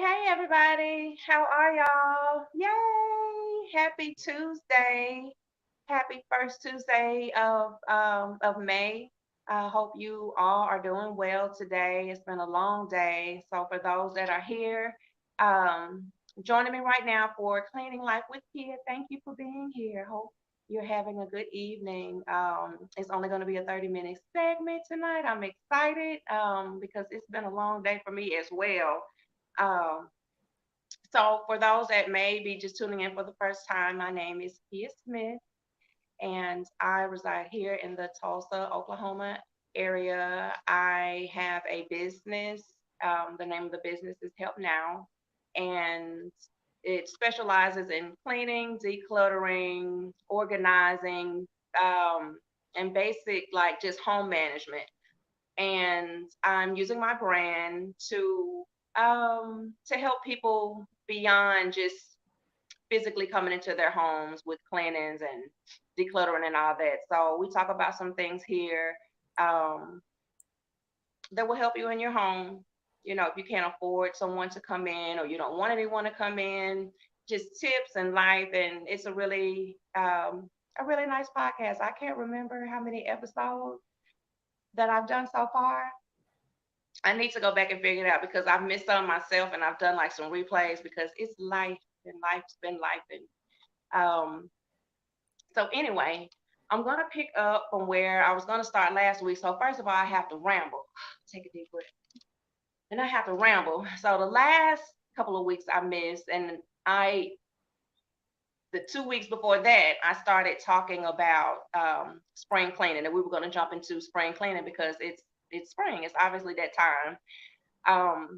Hey, everybody. How are y'all? Yay! Happy Tuesday. Happy first Tuesday of May. I hope you all are doing well today. It's been a long day. So for those that are here, um, joining me right now for Cleaning Life with Kia, thank you for being here. Hope you're having a good evening. It's only going to be a 30-minute segment tonight. I'm excited because it's been a long day for me as well. Um, so, for those that may be just tuning in for the first time, my name is Kia Smith, and I reside here in the Tulsa, Oklahoma area. I have a business. The name of the business is Help Now, and it specializes in cleaning, decluttering, organizing, and basic like just home management. And I'm using my brand to help people beyond just physically coming into their homes with cleanings and decluttering and all that. So we talk about some things here um, that will help you in your home. You know, if you can't afford someone to come in or you don't want anyone to come in, just tips and life. And it's a really nice podcast. I can't remember how many episodes that I've done so far. I need to go back and figure it out because I've missed some myself and I've done like some replays because it's life and life's been life. And so anyway, I'm gonna pick up from where I was gonna start last week. So first of all, I have to ramble. Take a deep breath. And I have to ramble. So the last couple of weeks I missed, and I the 2 weeks before that, I started talking about spring cleaning, and we were gonna jump into spring cleaning because it's spring. It's obviously that time.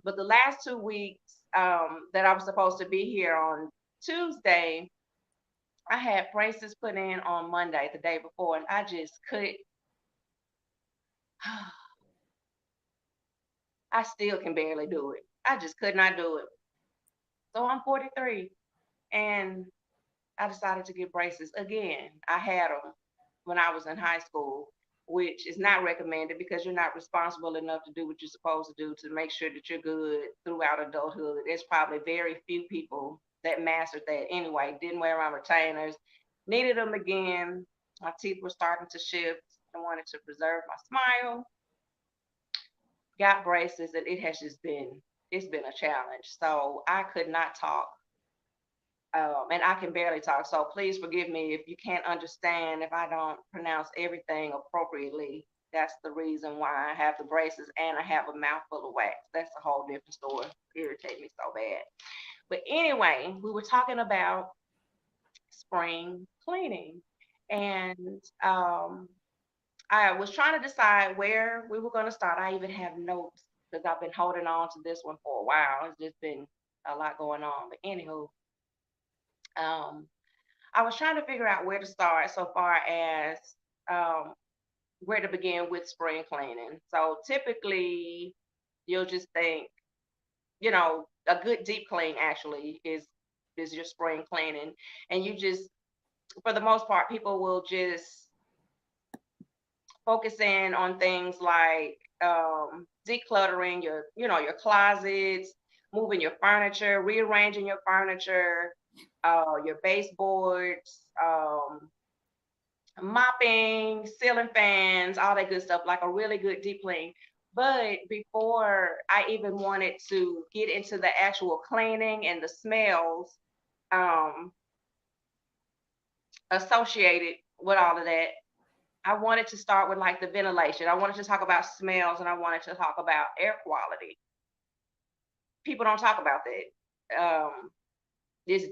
But the last 2 weeks that I was supposed to be here on Tuesday, I had braces put in on Monday, the day before, and I just could. I still can barely do it. I just could not do it. So I'm 43, and I decided to get braces again. I had them when I was in high school, which is not recommended because you're not responsible enough to do what you're supposed to do to make sure that you're good throughout adulthood. There's probably very few people that mastered that anyway. Didn't wear my retainers, needed them again. My teeth were starting to shift. I wanted to preserve my smile. Got braces, and it has just been a challenge. So I could not talk and I can barely talk. So please forgive me if you can't understand if I don't pronounce everything appropriately. That's the reason why I have the braces and I have a mouthful of wax. That's a whole different story. Irritate me so bad. But anyway, we were talking about spring cleaning, and I was trying to decide where we were going to start. I even have notes because I've been holding on to this one for a while. It's just been a lot going on. But anywho, um, I was trying to figure out where to start so far as um, where to begin with spring cleaning. So typically, you'll just think, a good deep clean actually is your spring cleaning, and you just, for the most part, people will just focus in on things like decluttering your closets, moving your furniture, rearranging your furniture, your baseboards, mopping, ceiling fans, all that good stuff, like a really good deep clean. But before I even wanted to get into the actual cleaning and the smells um, associated with all of that, I wanted to start with like the ventilation. I wanted to talk about smells and I wanted to talk about air quality. People don't talk about that. This,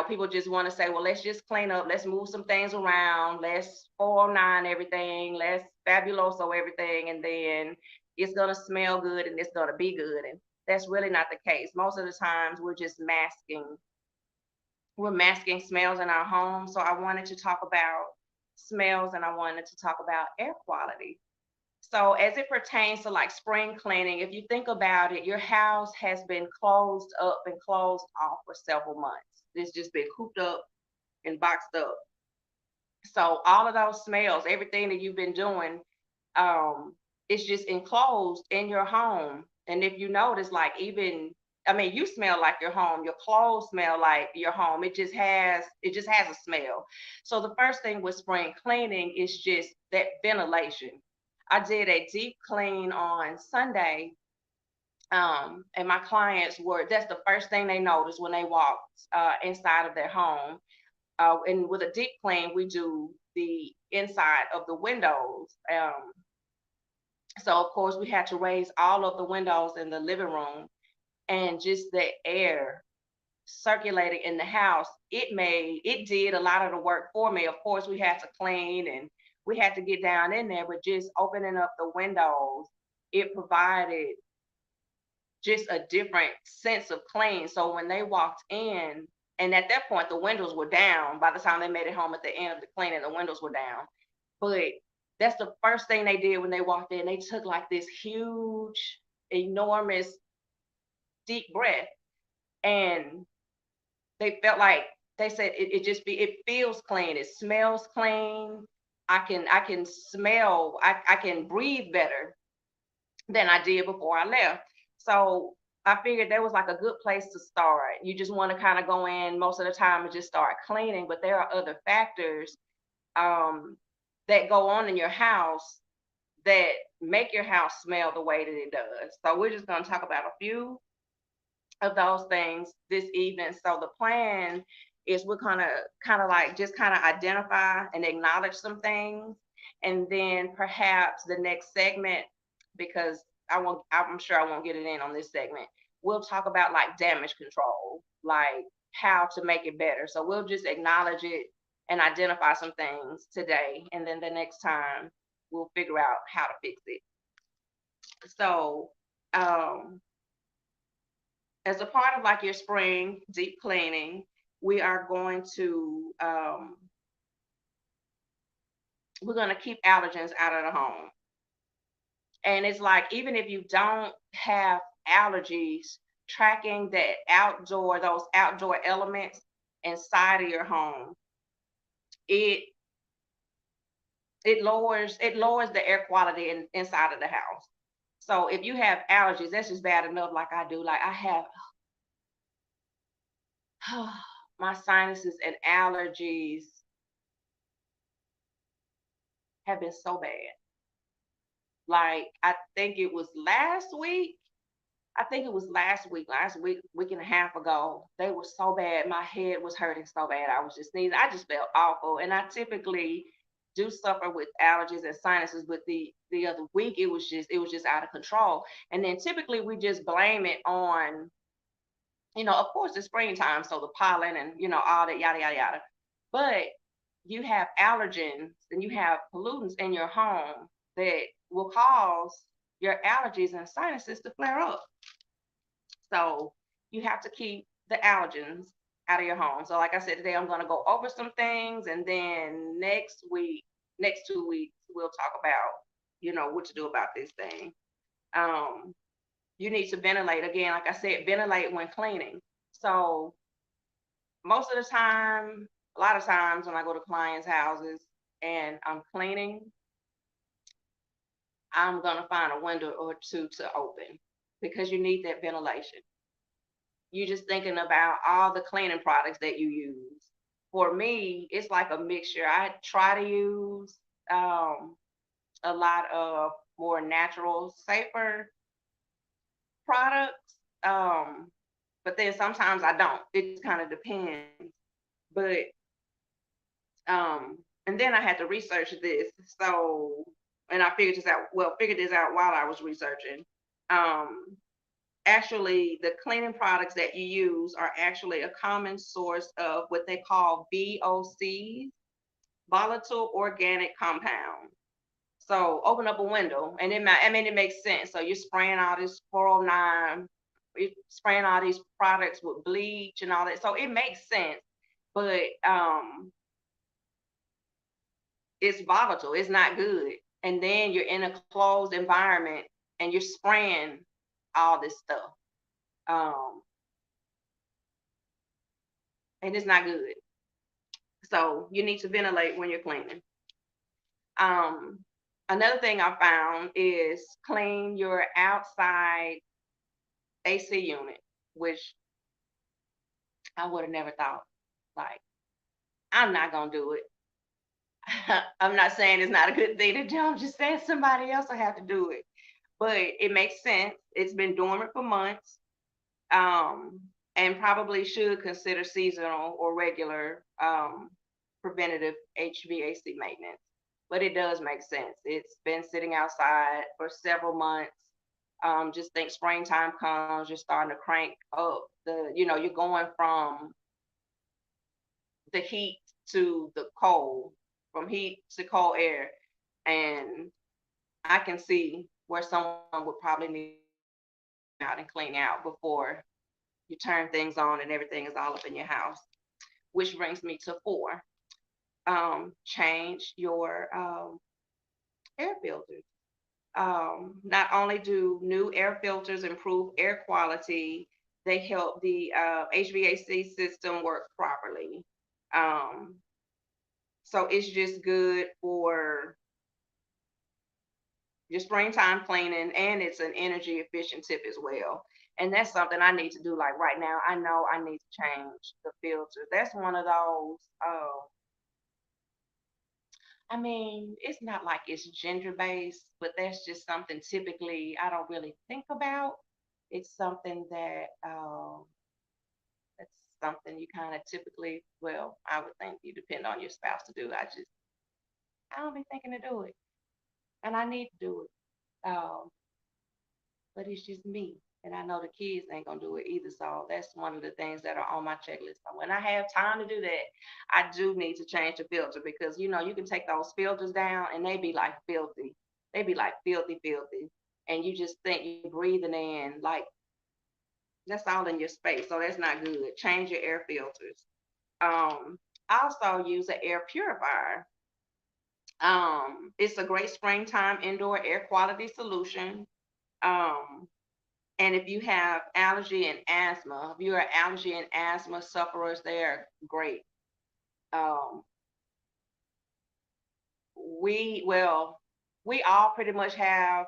people just want to say, well, let's just clean up, let's move some things around, let's 409 everything, let's fabuloso everything, and then it's gonna smell good and it's gonna be good. And that's really not the case. Most of the times we're masking smells in our home. So I wanted to talk about smells and I wanted to talk about air quality. So as it pertains to like spring cleaning, if you think about it, your house has been closed up and closed off for several months. It's just been cooped up and boxed up. So all of those smells, everything that you've been doing, it's just enclosed in your home. And if you notice, like even, I mean, you smell like your home, your clothes smell like your home. It just has a smell. So the first thing with spring cleaning is just that ventilation. I did a deep clean on Sunday, and my clients were, that's the first thing they noticed when they walked inside of their home. And with a deep clean, we do the inside of the windows. So of course we had to raise all of the windows in the living room, and just the air circulating in the house. It did a lot of the work for me. Of course we had to clean and we had to get down in there, but just opening up the windows, it provided just a different sense of clean. So when they walked in, and at that point the windows were down. By the time they made it home at the end of the cleaning, the windows were down. But that's the first thing they did when they walked in. They took like this huge, enormous, deep breath, and they felt like, they said it feels clean, it smells clean. I can smell, I can breathe better than I did before I left. So I figured that was like a good place to start. You just want to kind of go in most of the time and just start cleaning, but there are other factors um, that go on in your house that make your house smell the way that it does. So we're just going to talk about a few of those things this evening. So the plan is we're gonna kind of like just kind of identify and acknowledge some things, and then perhaps the next segment, because I'm sure I won't get it in on this segment. We'll talk about like damage control, like how to make it better. So we'll just acknowledge it and identify some things today, and then the next time we'll figure out how to fix it. So um as a part of like your spring deep cleaning, we are going to we're going to keep allergens out of the home. And it's like, even if you don't have allergies, tracking those outdoor elements inside of your home, it it lowers the air quality inside of the house. So if you have allergies, that's just bad enough. Like I do, like I have my sinuses and allergies have been so bad. Like I think it was last week. I think it was last week, week and a half ago. They were so bad. My head was hurting so bad. I was just sneezing. I just felt awful. And I typically do suffer with allergies and sinuses, but the other week it was just out of control. And then typically we just blame it on, of course it's springtime, so the pollen and all that yada yada yada. But you have allergens and you have pollutants in your home that will cause your allergies and sinuses to flare up. So you have to keep the allergens out of your home. So like I said, today I'm going to go over some things, and then next 2 weeks, we'll talk about, what to do about this thing. Um, you need to ventilate again. Like I said, ventilate when cleaning. So most of the time, a lot of times when I go to clients' houses and I'm cleaning, I'm gonna find a window or two to open because you need that ventilation. You're just thinking about all the cleaning products that you use. For me, it's like a mixture. I try to use a lot of more natural, safer products, but then sometimes I don't. It just kind of depends. But and then I had to research this. So, and I figured this out while I was researching. Um, Actually, the cleaning products that you use are actually a common source of what they call VOCs, volatile organic compounds. So open up a window, and it makes sense. So you're spraying all this 409. We're spraying all these products with bleach and all that. So it makes sense. But it's volatile. It's not good. And then you're in a closed environment and you're spraying all this stuff. Um, and it's not good. So you need to ventilate when you're cleaning. Um, Another thing I found is clean your outside AC unit, which I would have never thought. Like, I'm not gonna do it. I'm not saying it's not a good thing to do. I'm just saying somebody else will have to do it. But it makes sense. It's been dormant for months. Um, and probably should consider seasonal or regular preventative HVAC maintenance. But it does make sense. It's been sitting outside for several months. Just think springtime comes, you're starting to crank up you're going from the heat to the cold, from heat to cold air. And I can see where someone would probably need out and clean out before you turn things on and everything is all up in your house. Which brings me to four. Change your air filters. Not only do new air filters improve air quality, they help the HVAC system work properly. Um, so it's just good for your springtime cleaning, and it's an energy efficient tip as well. And that's something I need to do. Like right now, I know I need to change the filter. That's one of those. I mean, it's not like it's gender based, but that's just something typically I don't really think about. It's something that that's something you kind of typically, well, I would think you depend on your spouse to do. I don't be thinking to do it, and I need to do it. But it's just me. And I know the kids ain't gonna do it either. So that's one of the things that are on my checklist. So when I have time to do that, I do need to change the filter because you can take those filters down and they be like filthy. They be like filthy, filthy. And you just think you're breathing in like that's all in your space. So that's not good. Change your air filters. Um, I also use an air purifier. It's a great springtime indoor air quality solution. Um, And if you have allergy and asthma, if you're allergy and asthma sufferers, they're great. Um, we all pretty much have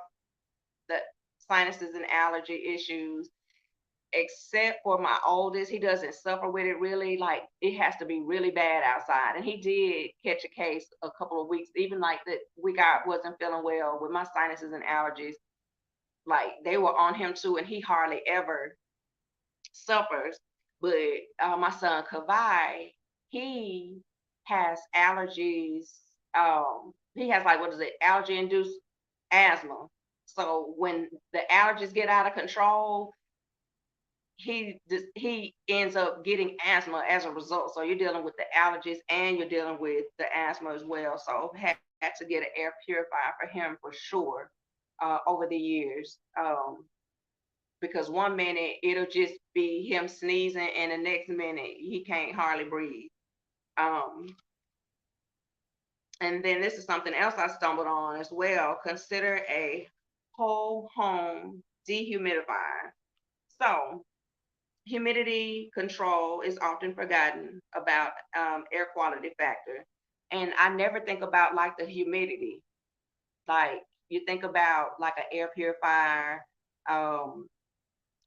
the sinuses and allergy issues, except for my oldest. He doesn't suffer with it really. Like it has to be really bad outside. And he did catch a case a couple of weeks, even like the week I wasn't feeling well with my sinuses and allergies. Like they were on him too, and he hardly ever suffers. But my son Kavai, he has allergies. He has like what is it, allergy induced asthma. So when the allergies get out of control, he ends up getting asthma as a result. So you're dealing with the allergies and you're dealing with the asthma as well. So had to get an air purifier for him for sure over the years. Because one minute it'll just be him sneezing and the next minute he can't hardly breathe. Um, and then this is something else I stumbled on as well. Consider a whole home dehumidifier. So humidity control is often forgotten about air quality factor. And I never think about like the humidity. Like you think about like an air purifier, um,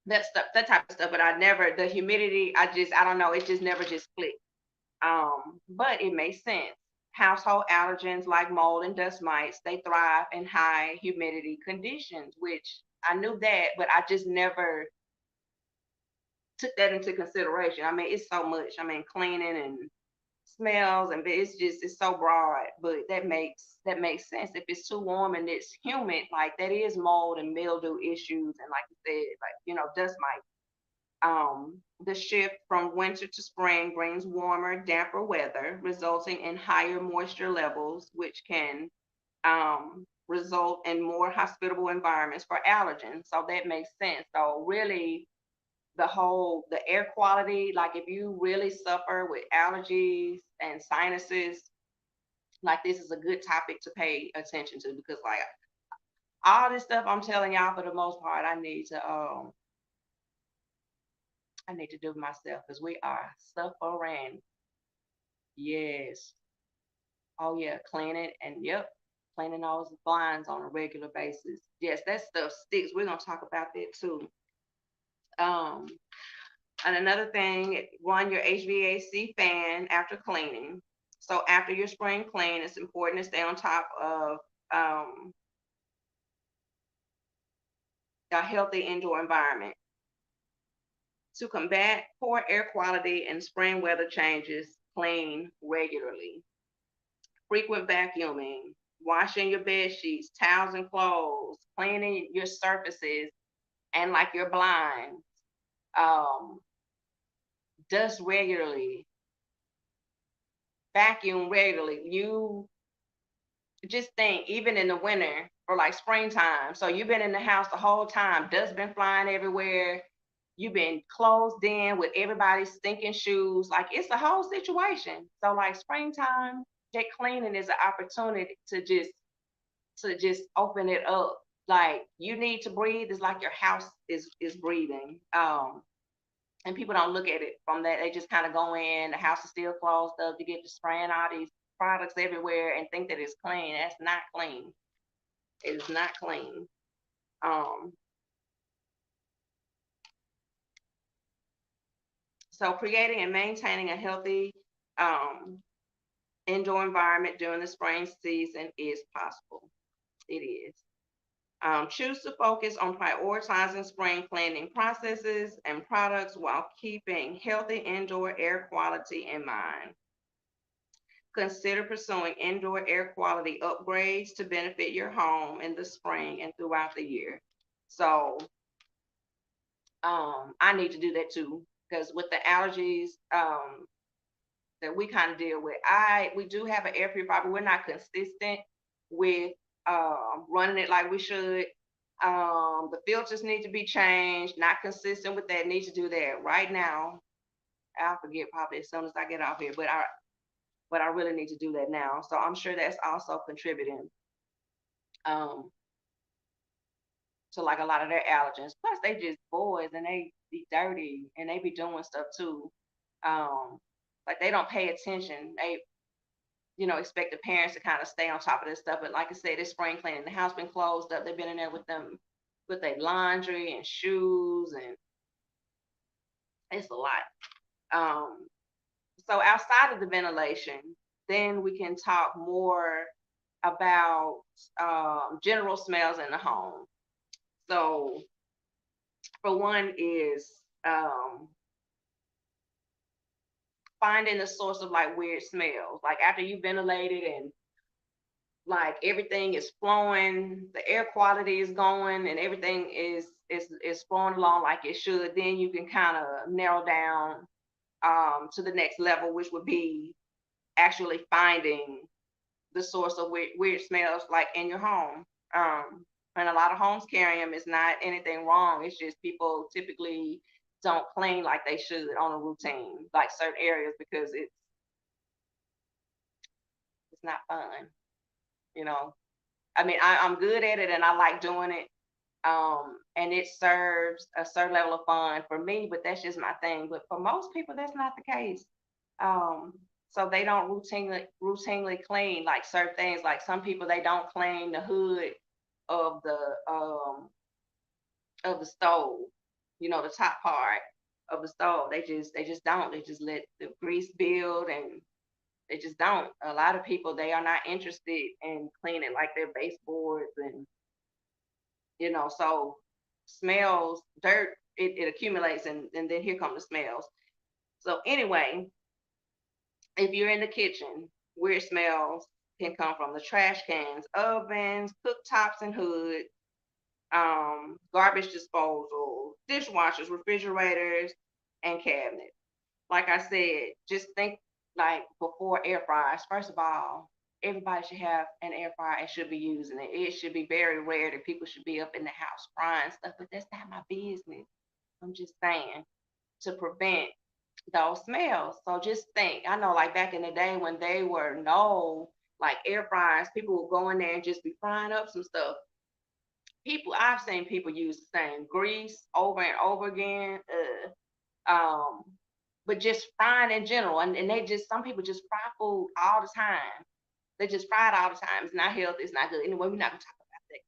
that stuff, that type of stuff. But I never the humidity. I don't know. It just never just clicked. But it makes sense. Household allergens like mold and dust mites, they thrive in high humidity conditions, which I knew that, but I just never took that into consideration. I mean, it's so much. I mean, cleaning and smells and it's so broad, but that makes sense. If it's too warm and it's humid, like that is mold and mildew issues, and like you said, like dust mites. The shift from winter to spring brings warmer, damper weather, resulting in higher moisture levels, which can result in more hospitable environments for allergens. So that makes sense. So really, the air quality. Like if you really suffer with allergies and sinuses, like this is a good topic to pay attention to, because like all this stuff I'm telling y'all, for the most part, I need to do myself, because we are suffering. Yes. Oh yeah, cleaning, and yep, cleaning those blinds on a regular basis. Yes, that stuff sticks. We're gonna talk about that too. Um, and another thing, run your HVAC fan after cleaning. So after your spring clean, it's important to stay on top of um, a healthy indoor environment. To combat poor air quality and spring weather changes, clean regularly. Frequent vacuuming, washing your bed sheets, towels, and clothes, cleaning your surfaces and like your blinds, um, dust regularly, vacuum regularly. You just think, even in the winter or like springtime. So you've been in the house the whole time, dust been flying everywhere. You've been closed in with everybody's stinking shoes. Like it's a whole situation. So like springtime, that cleaning is an opportunity to just open it up. Like you need to breathe. It's like your house is breathing. And people don't look at it from that. They just kind of go in. The house is still closed up. You get to spraying all these products everywhere and think that it's clean. That's not clean. It is not clean. Um, so creating and maintaining a healthy um, indoor environment during the spring season is possible. It is. Choose to focus on prioritizing spring cleaning processes and products while keeping healthy indoor air quality in mind. Consider pursuing indoor air quality upgrades to benefit your home in the spring and throughout the year. So I need to do that too, because with the allergies that we kind of deal with, we do have an air purifier, but we're not consistent with running it like we should. The filters need to be changed. Not consistent with that. Need to do that right now. I'll forget probably as soon as I get off here, but I really need to do that now. So I'm sure that's also contributing um, to like a lot of their allergens. Plus, they just boys and they be dirty and they be doing stuff too. Um, like they don't pay attention. They, expect the parents to kind of stay on top of this stuff. But like I said, this spring cleaning, the house been closed up. They've been in there with them, with their laundry and shoes, and it's a lot. Um, so outside of the ventilation, then we can talk more about general smells in the home. So for one is finding the source of like weird smells. Like after you ventilated and like everything is flowing, the air quality is going, and everything is flowing along like it should. Then you can kind of narrow down to the next level, which would be actually finding the source of weird smells like in your home. And a lot of homes carry them. It's not anything wrong. It's just people typically don't clean like they should on a routine, like certain areas, because it's not fun. You know, I mean, I'm good at it and I like doing it. And it serves a certain level of fun for me, but that's just my thing. But for most people, that's not the case. Um, so they don't routinely clean like certain things. Like some people, they don't clean the hood of the stove, the top part of the stove. They just don't. They just let the grease build, and they just don't. A lot of people, they are not interested in cleaning like their baseboards, and so smells, dirt, it accumulates, and then here come the smells. So anyway, if you're in the kitchen, weird smells can come from the trash cans, ovens, cooktops and hood, garbage disposal, dishwashers, refrigerators, and cabinets. Like I said, just think like before air fryers. First of all, everybody should have an air fryer and should be using it. It should be very rare that people should be up in the house frying stuff, but that's not my business. I'm just saying, to prevent those smells. So just think, I know like back in the day when they were no like air fryers, people would go in there and just be frying up some stuff. I've seen people use the same grease over and over again. But just frying in general, and they just some people just fry food all the time. They just fry it all the time. It's not healthy. It's not good. Anyway, we're not gonna talk about that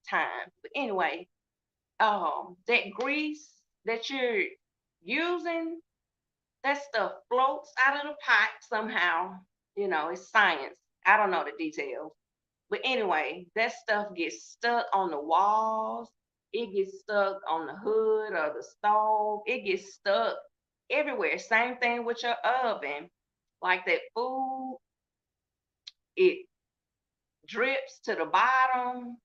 time. But anyway, that grease that you're using, that stuff floats out of the pot somehow. It's science. I don't know the details. But anyway, that stuff gets stuck on the walls. It gets stuck on the hood of the stove. It gets stuck everywhere. Same thing with your oven. Like that food, it drips to the bottom.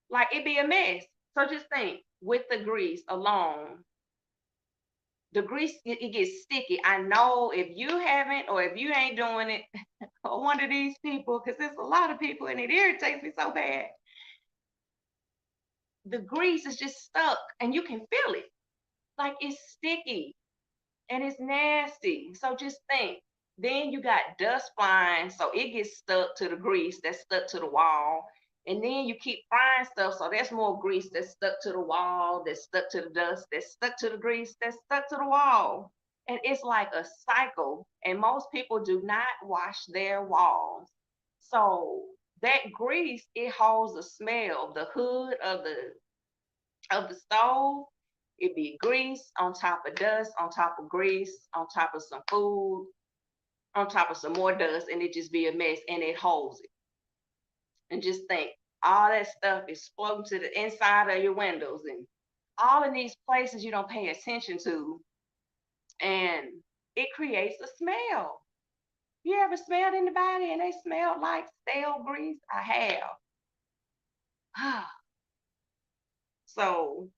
Like it be a mess. So just think with the grease alone, the grease it gets sticky. I know if you haven't or if you ain't doing it, or one of these people, because there's a lot of people and it irritates me so bad. The grease is just stuck and you can feel it. Like it's sticky and it's nasty. So just think. Then you got dust flying, so it gets stuck to the grease that's stuck to the wall. And then you keep frying stuff, so there's more grease that's stuck to the wall, that's stuck to the dust, that's stuck to the grease, that's stuck to the wall. And it's like a cycle. And most people do not wash their walls. So that grease, it holds the smell, the hood of the stove. It'd be grease on top of dust, on top of grease, on top of some food, on top of some more dust, and it just be a mess and it holds it. And just think, all that stuff is floating to the inside of your windows and all in these places you don't pay attention to. And it creates a smell. You ever smelled anybody and they smelled like stale grease? I have. So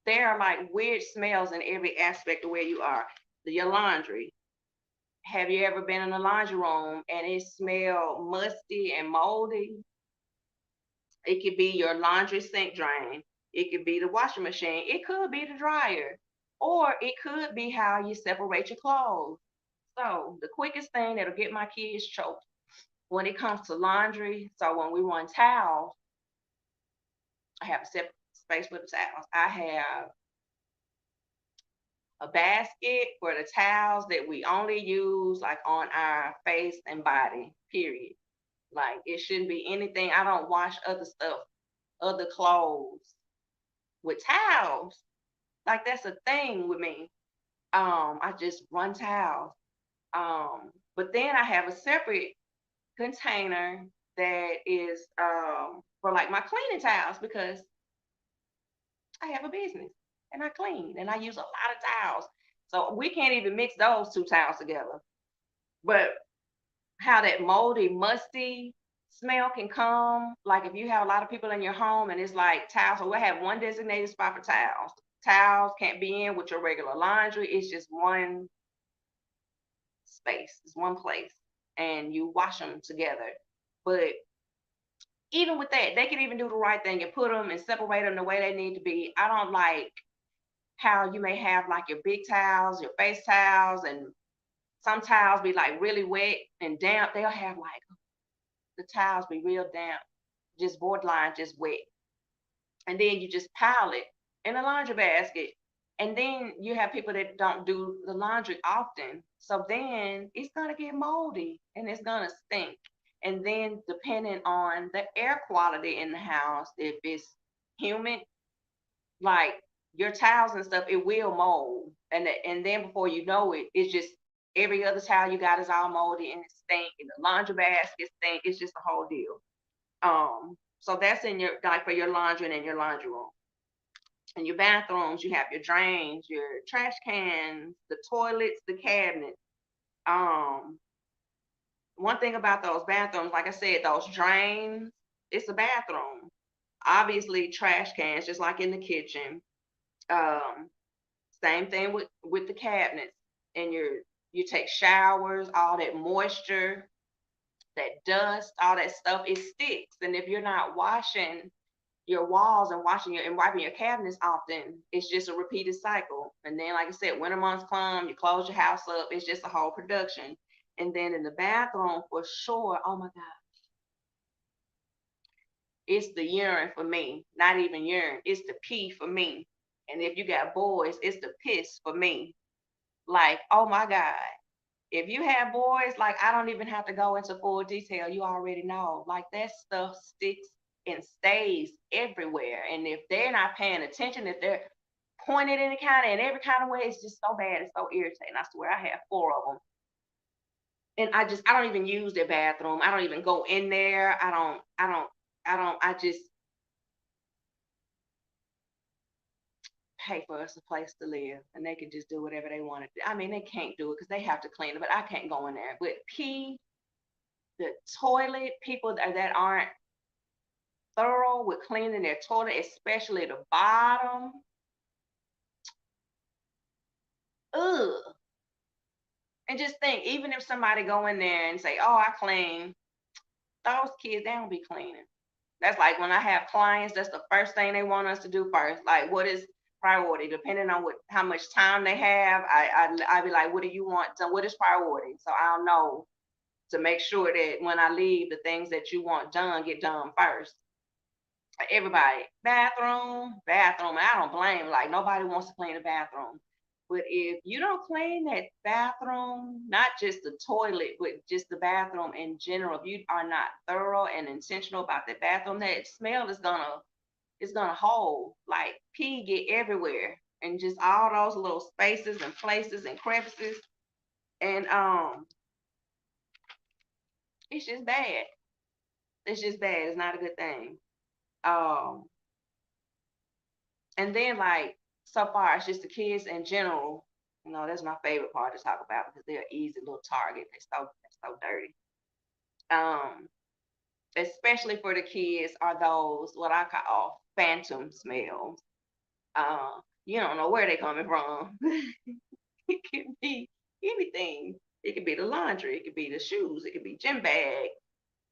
there are like weird smells in every aspect of where you are. Your laundry. Have you ever been in a laundry room and it smelled musty and moldy? It could be your laundry sink drain. It could be the washing machine. It could be the dryer. Or it could be how you separate your clothes. So the quickest thing that'll get my kids choked when it comes to laundry. So when we run towels, I have a separate space for the towels. I have a basket for the towels that we only use like on our face and body, period. Like it shouldn't be anything. I don't wash other stuff, other clothes with towels. Like that's a thing with me. I just run towels. But then I have a separate container that is for like my cleaning towels because I have a business and I clean and I use a lot of towels. So we can't even mix those two towels together. But how that moldy, musty smell can come, like if you have a lot of people in your home and it's like towels, so we'll have one designated spot for towels. Towels can't be in with your regular laundry. It's just one space, it's one place, and you wash them together. But even with that, they can even do the right thing and put them and separate them the way they need to be. I don't like how you may have like your big towels, your face towels, and some towels be like really wet and damp. They'll have like the towels be real damp, just borderline, just wet. And then you just pile it in a laundry basket. And then you have people that don't do the laundry often. So then it's going to get moldy and it's going to stink. And then depending on the air quality in the house, if it's humid, like your towels and stuff, it will mold. And then before you know it, it's just every other towel you got is all moldy and it stink and the laundry basket stink. It's just a whole deal. So that's in your like for your laundry and in your laundry room. In your bathrooms, you have your drains, your trash cans, the toilets, the cabinets. Um, One thing about those bathrooms, like I said, those drains, it's a bathroom. Obviously, trash cans, just like in the kitchen. Um, Same thing with the cabinets. And you take showers, all that moisture, that dust, all that stuff, it sticks. And if you're not washing your walls and wiping your cabinets often, it's just a repeated cycle. And then, like I said, winter months come, you close your house up, it's just a whole production. And then in the bathroom, for sure, oh my God, it's the urine for me. Not even urine, it's the pee for me. And if you got boys, it's the piss for me. Like, oh my God. If you have boys, like I don't even have to go into full detail. You already know. Like that stuff sticks and stays everywhere. And if they're not paying attention, if they're pointed in every kind of way, it's just so bad. It's so irritating. I swear I have four of them. And I don't even use their bathroom. I don't even go in there. I just pay for us a place to live and they can just do whatever they want to do. I mean, they can't do it because they have to clean it, but I can't go in there. But pee, the toilet, people that aren't thorough with cleaning their toilet, especially the bottom. Ugh. And just think, even if somebody go in there and say, "Oh, I clean," those kids they don't be cleaning. That's like when I have clients, that's the first thing they want us to do first. Like, what is priority? Depending on how much time they have, I be like, "What do you want? So what is priority?" So I'll know to make sure that when I leave, the things that you want done get done first. Everybody, bathroom. I don't blame. Like nobody wants to clean the bathroom. But if you don't clean that bathroom, not just the toilet, but just the bathroom in general, if you are not thorough and intentional about the bathroom, that smell is gonna hold. Like pee get everywhere and just all those little spaces and places and crevices. And it's just bad. It's just bad. It's not a good thing. Um, and then like so far it's just the kids in general. That's my favorite part to talk about because they're an easy little target. They're so dirty. Um, Especially for the kids are those what I call phantom smells. You don't know where they're coming from. It could be anything. It could be the laundry, it could be the shoes, it could be gym bag.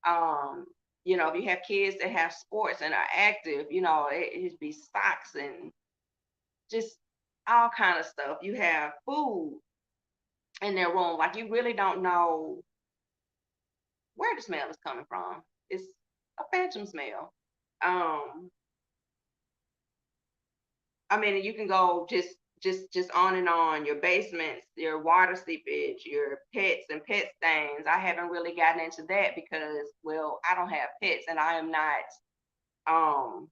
Um, if you have kids that have sports and are active, it'd be socks and just all kind of stuff. You have food in their room, like you really don't know where the smell is coming from. It's a phantom smell. Um, I mean, you can go just on and on. Your basements, your water seepage, your pets and pet stains. I haven't really gotten into that because, well, I don't have pets and I am not um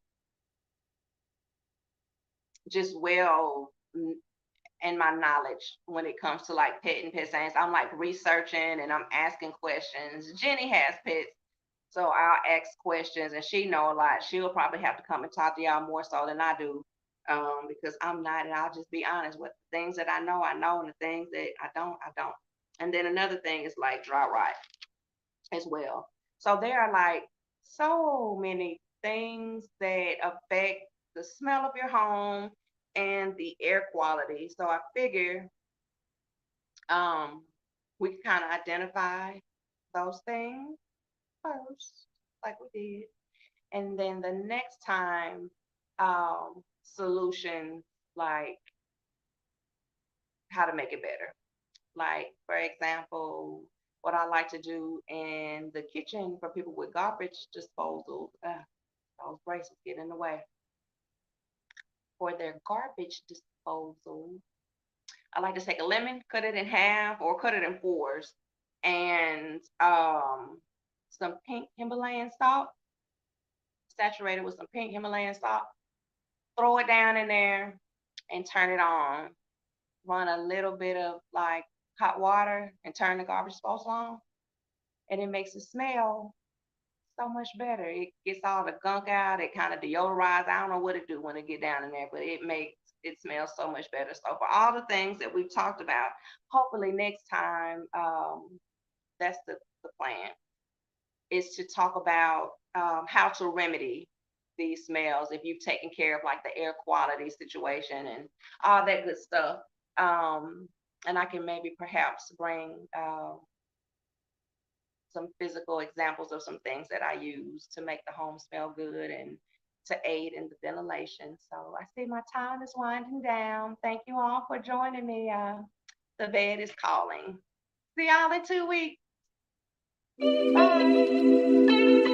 just well in my knowledge when it comes to like pet and pet science. I'm like researching and I'm asking questions. Jenny has pets, so I'll ask questions and she know a lot. She'll probably have to come and talk to y'all more so than I do. Because I'm not, and I'll just be honest with the things that I know, and the things that I don't. And then another thing is like dry rot as well. So there are like so many things that affect the smell of your home and the air quality. So I figure um, we can kind of identify those things first, like we did. And then the next time, solutions like how to make it better. Like, for example, what I like to do in the kitchen for people with garbage disposal, those braces get in the way. For their garbage disposal, I like to take a lemon, cut it in half or cut it in fours, and some pink Himalayan salt, saturated with some pink Himalayan salt. Throw it down in there and turn it on. Run a little bit of like hot water and turn the garbage disposal on, and it makes it smell so much better. It gets all the gunk out. It kind of deodorizes. I don't know what it do when it get down in there, but it makes it smells so much better. So for all the things that we've talked about, hopefully next time, that's the plan is to talk about how to remedy these smells if you've taken care of like the air quality situation and all that good stuff. And I can maybe perhaps bring some physical examples of some things that I use to make the home smell good and to aid in the ventilation. So I see my time is winding down. Thank you all for joining me. The bed is calling. See y'all in 2 weeks. Bye.